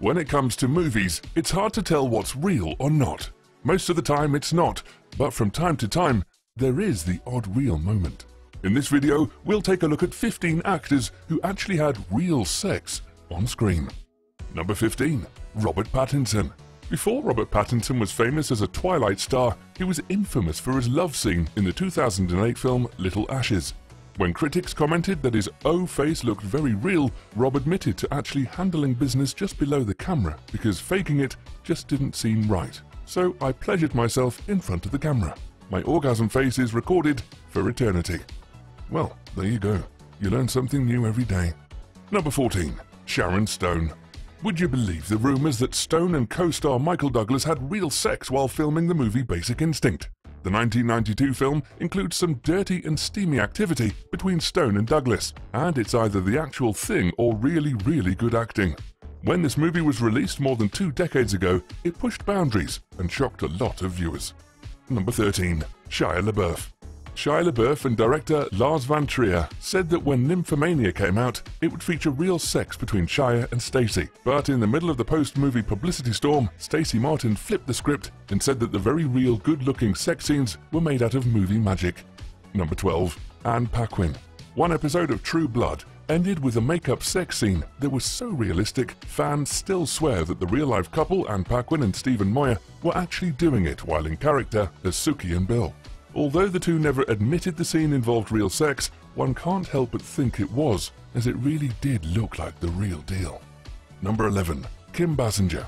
When it comes to movies, it's hard to tell what's real or not. Most of the time it's not, but from time to time, there is the odd real moment. In this video, we'll take a look at 15 actors who actually had real sex on screen. Number 15. Robert Pattinson. Before Robert Pattinson was famous as a Twilight star, he was infamous for his love scene in the 2008 film Little Ashes. When critics commented that his O face looked very real, Rob admitted to actually handling business just below the camera because faking it just didn't seem right. So I pleasured myself in front of the camera. My orgasm face is recorded for eternity. Well, there you go. You learn something new every day. Number 14. Sharon Stone. Would you believe the rumors that Stone and co-star Michael Douglas had real sex while filming the movie Basic Instinct? The 1992 film includes some dirty and steamy activity between Stone and Douglas, and it's either the actual thing or really good acting. When this movie was released more than 2 decades ago, it pushed boundaries and shocked a lot of viewers. Number 13. Shia LaBeouf. Shia LaBeouf and director Lars von Trier said that when Nymphomania came out, it would feature real sex between Shia and Stacey. But in the middle of the post-movie publicity storm, Stacey Martin flipped the script and said that the very real good-looking sex scenes were made out of movie magic. Number 12. Anne Paquin. One episode of True Blood ended with a make-up sex scene that was so realistic, fans still swear that the real-life couple Anne Paquin and Stephen Moyer were actually doing it while in character as Suki and Bill. Although the two never admitted the scene involved real sex, one can't help but think it was, as it really did look like the real deal. Number 11. Kim Basinger.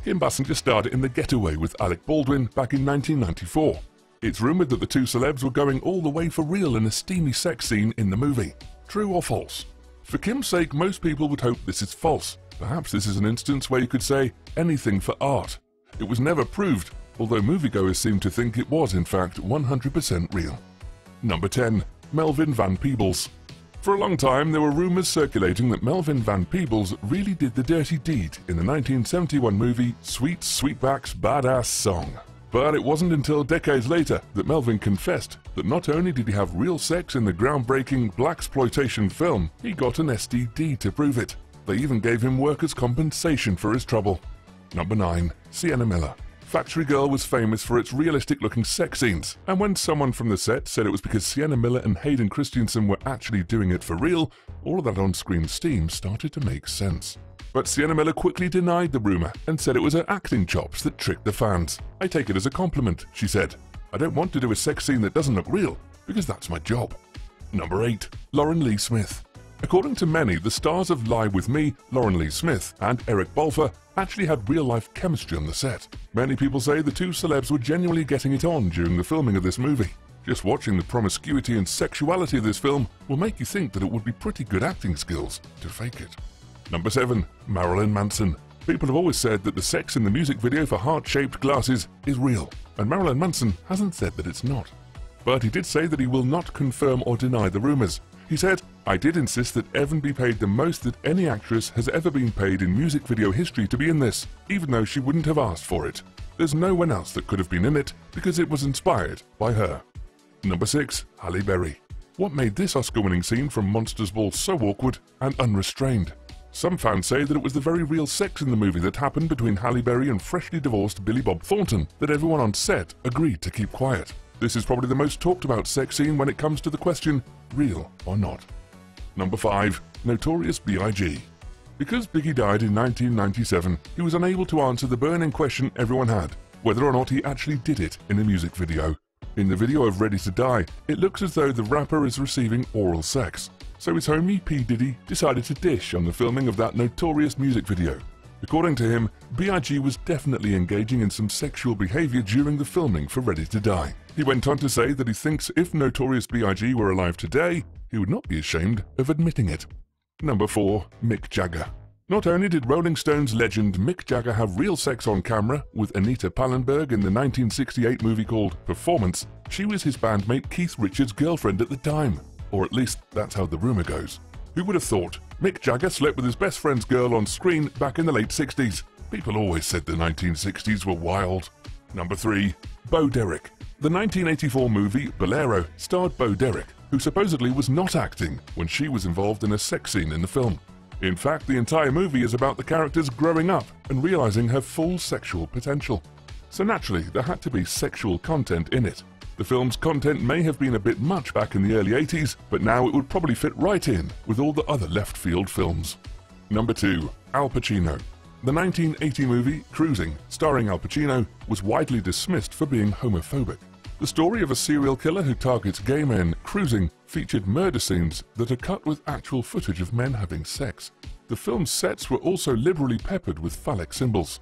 Kim Basinger starred in The Getaway with Alec Baldwin back in 1994. It's rumored that the two celebs were going all the way for real in a steamy sex scene in the movie. True or false? For Kim's sake, most people would hope this is false. Perhaps this is an instance where you could say anything for art. It was never proved, although moviegoers seem to think it was in fact 100% real. Number 10. Melvin Van Peebles. For a long time there were rumors circulating that Melvin Van Peebles really did the dirty deed in the 1971 movie Sweet Sweetback's Badass Song. But it wasn't until decades later that Melvin confessed that not only did he have real sex in the groundbreaking blaxploitation film, he got an STD to prove it. They even gave him workers' compensation for his trouble. Number 9. Sienna Miller. Factory Girl was famous for its realistic-looking sex scenes, and when someone from the set said it was because Sienna Miller and Hayden Christensen were actually doing it for real, all of that on-screen steam started to make sense. But Sienna Miller quickly denied the rumor and said it was her acting chops that tricked the fans. "I take it as a compliment," she said. "I don't want to do a sex scene that doesn't look real, because that's my job." Number 8. Lauren Lee Smith. According to many, the stars of Lie With Me, Lauren Lee Smith and Eric Balfour, actually had real-life chemistry on the set. Many people say the two celebs were genuinely getting it on during the filming of this movie. Just watching the promiscuity and sexuality of this film will make you think that it would be pretty good acting skills to fake it. Number 7. Marilyn Manson. People have always said that the sex in the music video for Heart-Shaped Glasses is real, and Marilyn Manson hasn't said that it's not. But he did say that he will not confirm or deny the rumors. He said, "I did insist that Evan be paid the most that any actress has ever been paid in music video history to be in this, even though she wouldn't have asked for it. There's no one else that could have been in it because it was inspired by her." Number 6. Halle Berry. What made this Oscar-winning scene from Monsters Ball so awkward and unrestrained? Some fans say that it was the very real sex in the movie that happened between Halle Berry and freshly divorced Billy Bob Thornton that everyone on set agreed to keep quiet. This is probably the most talked about sex scene when it comes to the question, real or not. Number 5. Notorious B.I.G. Because Biggie died in 1997, he was unable to answer the burning question everyone had, whether or not he actually did it in a music video. In the video of Ready to Die, it looks as though the rapper is receiving oral sex. So his homie P. Diddy decided to dish on the filming of that notorious music video. According to him, B.I.G. was definitely engaging in some sexual behavior during the filming for Ready to Die. He went on to say that he thinks if Notorious B.I.G. were alive today, he would not be ashamed of admitting it. Number 4. Mick Jagger. Not only did Rolling Stones legend Mick Jagger have real sex on camera with Anita Pallenberg in the 1968 movie called Performance, she was his bandmate Keith Richards' girlfriend at the time. Or at least that's how the rumor goes. Who would have thought? Mick Jagger slept with his best friend's girl on screen back in the late 60s. People always said the 1960s were wild. Number 3. Bo Derek. The 1984 movie Bolero starred Bo Derek, who supposedly was not acting when she was involved in a sex scene in the film. In fact, the entire movie is about the characters growing up and realizing her full sexual potential. So naturally, there had to be sexual content in it. The film's content may have been a bit much back in the early 80s, but now it would probably fit right in with all the other left-field films. Number 2. Al Pacino. The 1980 movie Cruising, starring Al Pacino, was widely dismissed for being homophobic. The story of a serial killer who targets gay men cruising featured murder scenes that are cut with actual footage of men having sex. The film's sets were also liberally peppered with phallic symbols.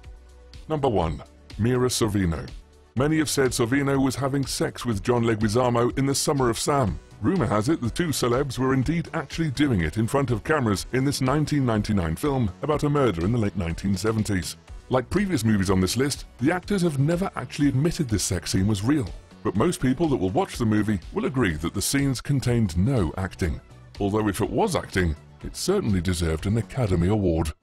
Number 1. Mira Sorvino. Many have said Sorvino was having sex with John Leguizamo in The Summer of Sam. Rumor has it the two celebs were indeed actually doing it in front of cameras in this 1999 film about a murder in the late 1970s. Like previous movies on this list, the actors have never actually admitted this sex scene was real. But most people that will watch the movie will agree that the scenes contained no acting. Although if it was acting, it certainly deserved an Academy Award.